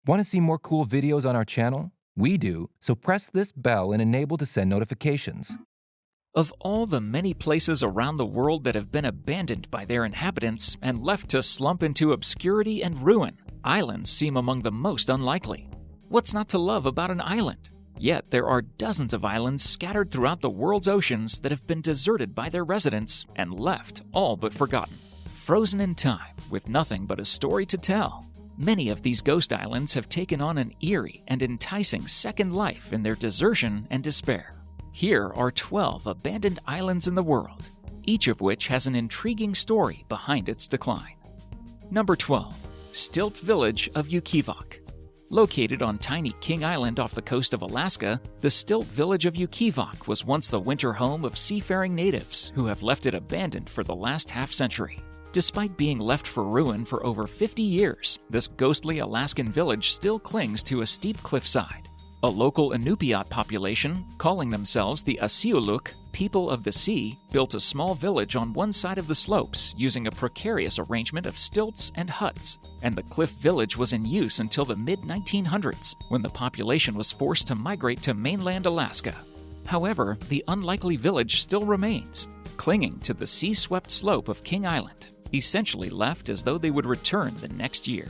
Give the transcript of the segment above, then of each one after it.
Want to see more cool videos on our channel? We do, so press this bell and enable to send notifications. Of all the many places around the world that have been abandoned by their inhabitants and left to slump into obscurity and ruin, islands seem among the most unlikely. What's not to love about an island? Yet there are dozens of islands scattered throughout the world's oceans that have been deserted by their residents and left all but forgotten. Frozen in time, with nothing but a story to tell. Many of these ghost islands have taken on an eerie and enticing second life in their desertion and despair. Here are 12 abandoned islands in the world, each of which has an intriguing story behind its decline. Number 12. Stilt Village of Yukibach. Located on tiny King Island off the coast of Alaska, the Stilt village of Yukibach was once the winter home of seafaring natives who have left it abandoned for the last half-century. Despite being left for ruin for over 50 years, this ghostly Alaskan village still clings to a steep cliffside. A local Inupiat population, calling themselves the Asiuluk, people of the sea, built a small village on one side of the slopes using a precarious arrangement of stilts and huts, and the cliff village was in use until the mid-1900s, when the population was forced to migrate to mainland Alaska. However, the unlikely village still remains, clinging to the sea-swept slope of King Island, essentially left as though they would return the next year.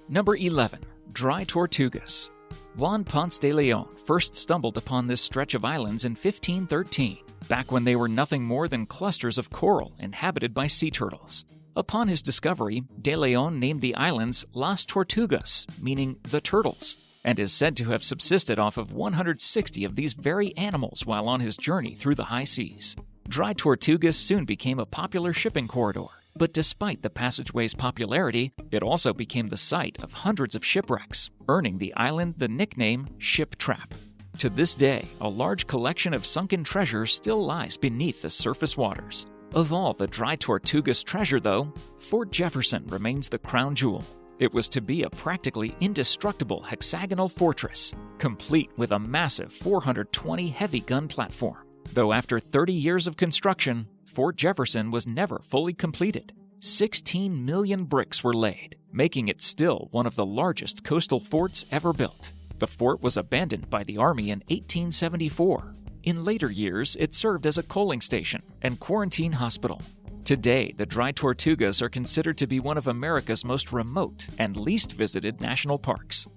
Number 11. Dry Tortugas. Juan Ponce de Leon first stumbled upon this stretch of islands in 1513, back when they were nothing more than clusters of coral inhabited by sea turtles. Upon his discovery, de Leon named the islands Las Tortugas, meaning the turtles, and is said to have subsisted off of 160 of these very animals while on his journey through the high seas. Dry Tortugas soon became a popular shipping corridor, but despite the passageway's popularity, it also became the site of hundreds of shipwrecks, earning the island the nickname Ship Trap. To this day, a large collection of sunken treasure still lies beneath the surface waters. Of all the Dry Tortugas treasure, though, Fort Jefferson remains the crown jewel. It was to be a practically indestructible hexagonal fortress, complete with a massive 420 heavy gun platform. Though after 30 years of construction, Fort Jefferson was never fully completed. 16 million bricks were laid, making it still one of the largest coastal forts ever built. The fort was abandoned by the Army in 1874. In later years, it served as a coaling station and quarantine hospital. Today, the Dry Tortugas are considered to be one of America's most remote and least visited national parks.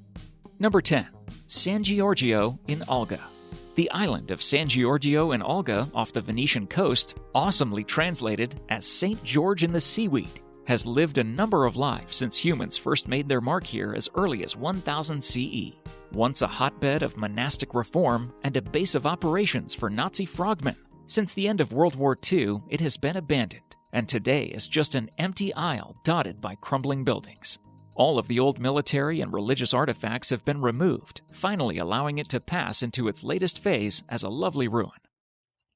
Number 10. San Giorgio in Olga. The island of San Giorgio in Olga off the Venetian coast, awesomely translated as St. George in the Seaweed, has lived a number of lives since humans first made their mark here as early as 1000 CE. Once a hotbed of monastic reform and a base of operations for Nazi frogmen, since the end of World War II, it has been abandoned, and today is just an empty isle dotted by crumbling buildings. All of the old military and religious artifacts have been removed, finally allowing it to pass into its latest phase as a lovely ruin.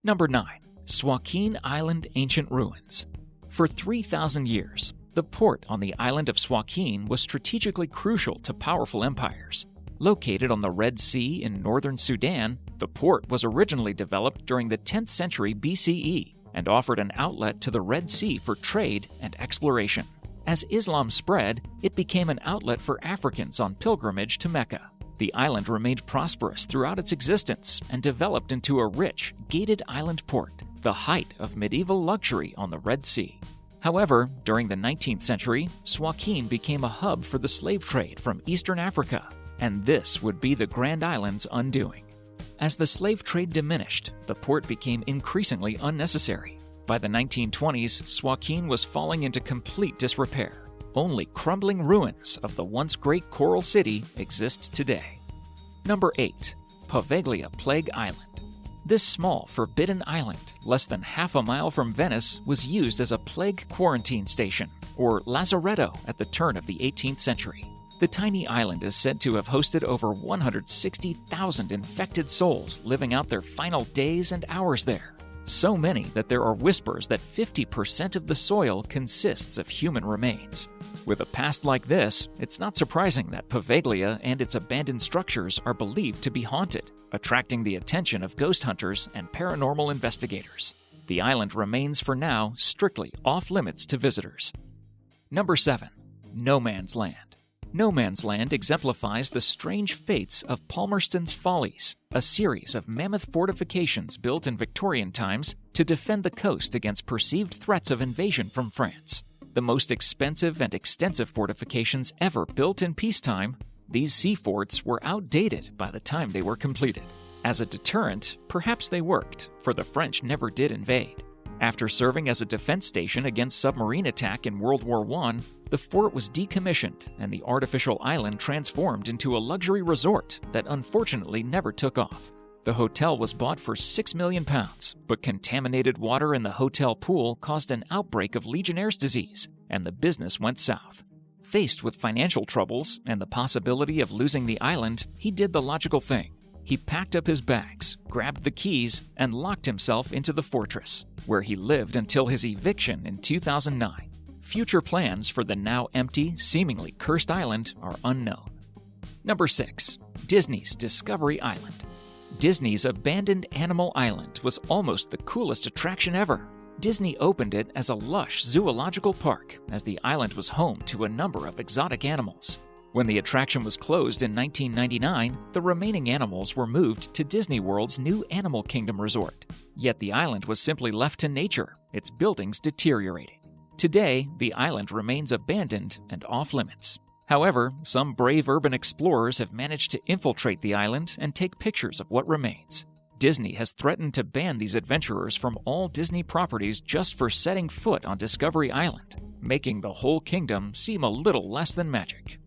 Number 9. Swakeen Island Ancient Ruins. For 3,000 years, the port on the island of Swakeen was strategically crucial to powerful empires. Located on the Red Sea in northern Sudan, the port was originally developed during the 10th century BCE and offered an outlet to the Red Sea for trade and exploration. As Islam spread, it became an outlet for Africans on pilgrimage to Mecca. The island remained prosperous throughout its existence and developed into a rich, gated island port, the height of medieval luxury on the Red Sea. However, during the 19th century, Swakeen became a hub for the slave trade from Eastern Africa, and this would be the Grand Island's undoing. As the slave trade diminished, the port became increasingly unnecessary. By the 1920s, Swakeen was falling into complete disrepair. Only crumbling ruins of the once great coral city exist today. Number 8. Poveglia Plague Island. This small, forbidden island, less than half a mile from Venice, was used as a plague quarantine station, or lazaretto, at the turn of the 18th century. The tiny island is said to have hosted over 160,000 infected souls living out their final days and hours there. So many that there are whispers that 50% of the soil consists of human remains. With a past like this, it's not surprising that Poveglia and its abandoned structures are believed to be haunted, attracting the attention of ghost hunters and paranormal investigators. The island remains for now strictly off-limits to visitors. Number 7. No Man's Land. No Man's Land exemplifies the strange fates of Palmerston's Follies, a series of mammoth fortifications built in Victorian times to defend the coast against perceived threats of invasion from France. The most expensive and extensive fortifications ever built in peacetime, these sea forts were outdated by the time they were completed. As a deterrent, perhaps they worked, for the French never did invade. After serving as a defense station against submarine attack in World War I, the fort was decommissioned and the artificial island transformed into a luxury resort that unfortunately never took off. The hotel was bought for £6 million, but contaminated water in the hotel pool caused an outbreak of Legionnaire's disease, and the business went south. Faced with financial troubles and the possibility of losing the island, he did the logical thing. He packed up his bags, grabbed the keys, and locked himself into the fortress, where he lived until his eviction in 2009. Future plans for the now empty, seemingly cursed island are unknown. Number 6. Disney's Discovery Island. Disney's abandoned Animal Island was almost the coolest attraction ever. Disney opened it as a lush zoological park, as the island was home to a number of exotic animals. When the attraction was closed in 1999, the remaining animals were moved to Disney World's new Animal Kingdom resort. Yet the island was simply left to nature, its buildings deteriorating. Today, the island remains abandoned and off-limits. However, some brave urban explorers have managed to infiltrate the island and take pictures of what remains. Disney has threatened to ban these adventurers from all Disney properties just for setting foot on Discovery Island, making the whole kingdom seem a little less than magic.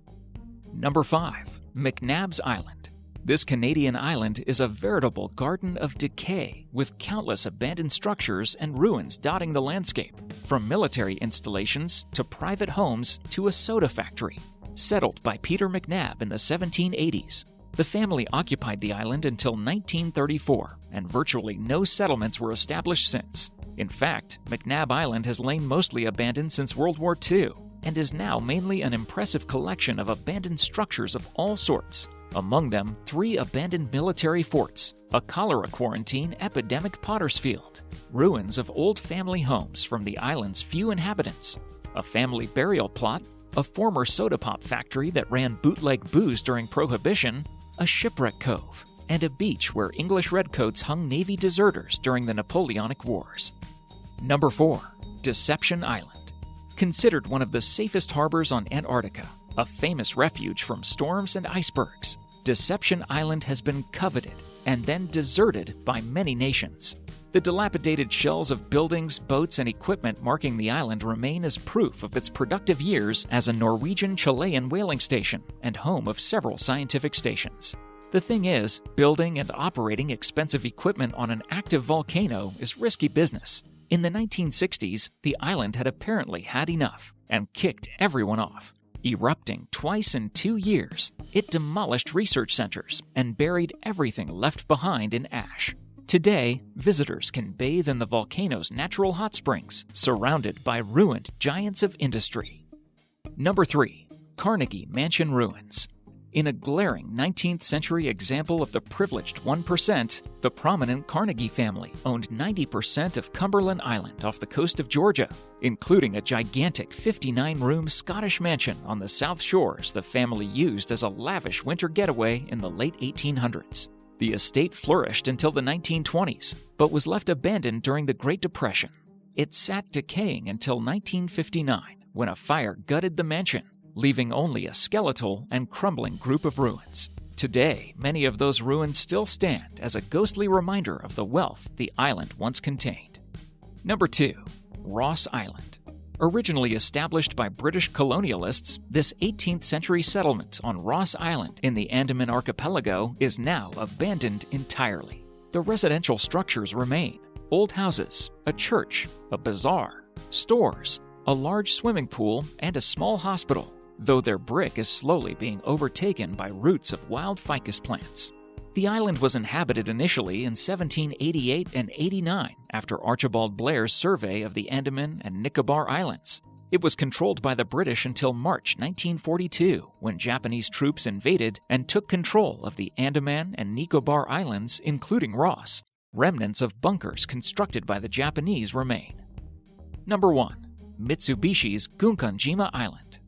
Number 5. McNabs Island. This Canadian island is a veritable garden of decay, with countless abandoned structures and ruins dotting the landscape, from military installations to private homes to a soda factory. Settled by Peter McNab in the 1780s, the family occupied the island until 1934, and virtually no settlements were established since. In fact, McNab Island has lain mostly abandoned since World War II, and is now mainly an impressive collection of abandoned structures of all sorts. Among them, 3 abandoned military forts, a cholera quarantine epidemic potter's field, ruins of old family homes from the island's few inhabitants, a family burial plot, a former soda pop factory that ran bootleg booze during Prohibition, a shipwreck cove, and a beach where English redcoats hung Navy deserters during the Napoleonic Wars. Number 4. Deception Island. Considered one of the safest harbors on Antarctica, a famous refuge from storms and icebergs, Deception Island has been coveted and then deserted by many nations. The dilapidated shells of buildings, boats, and equipment marking the island remain as proof of its productive years as a Norwegian-Chilean whaling station and home of several scientific stations. The thing is, building and operating expensive equipment on an active volcano is risky business. In the 1960s, the island had apparently had enough and kicked everyone off. Erupting twice in 2 years, it demolished research centers and buried everything left behind in ash. Today, visitors can bathe in the volcano's natural hot springs, surrounded by ruined giants of industry. Number 3. Carnegie Mansion Ruins. In a glaring 19th century example of the privileged 1%, the prominent Carnegie family owned 90% of Cumberland Island off the coast of Georgia, including a gigantic 59-room Scottish mansion on the South Shores the family used as a lavish winter getaway in the late 1800s. The estate flourished until the 1920s, but was left abandoned during the Great Depression. It sat decaying until 1959, when a fire gutted the mansion, leaving only a skeletal and crumbling group of ruins. Today, many of those ruins still stand as a ghostly reminder of the wealth the island once contained. Number 2. Ross Island. Originally established by British colonialists, this 18th century settlement on Ross Island in the Andaman Archipelago is now abandoned entirely. The residential structures remain: old houses, a church, a bazaar, stores, a large swimming pool, and a small hospital, though their brick is slowly being overtaken by roots of wild ficus plants. The island was inhabited initially in 1788 and 89 after Archibald Blair's survey of the Andaman and Nicobar Islands. It was controlled by the British until March 1942, when Japanese troops invaded and took control of the Andaman and Nicobar Islands, including Ross. Remnants of bunkers constructed by the Japanese remain. Number 1. Mitsubishi's Gunkanjima Island.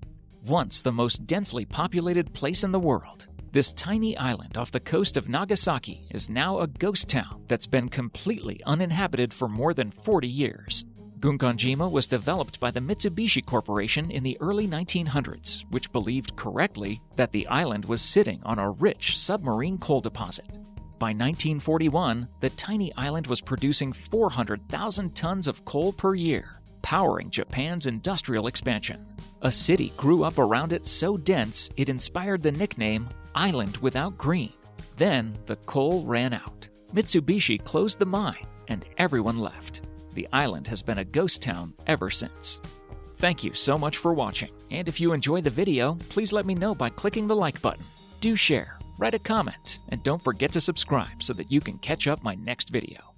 once the most densely populated place in the world. This tiny island off the coast of Nagasaki is now a ghost town that's been completely uninhabited for more than 40 years. Gunkanjima was developed by the Mitsubishi Corporation in the early 1900s, which believed correctly that the island was sitting on a rich submarine coal deposit. By 1941, the tiny island was producing 400,000 tons of coal per year, powering Japan's industrial expansion. A city grew up around it so dense it inspired the nickname Island Without Green. Then the coal ran out. Mitsubishi closed the mine, and everyone left. The island has been a ghost town ever since. Thank you so much for watching, and if you enjoyed the video, please let me know by clicking the like button. Do share, write a comment, and don't forget to subscribe so that you can catch up my next video.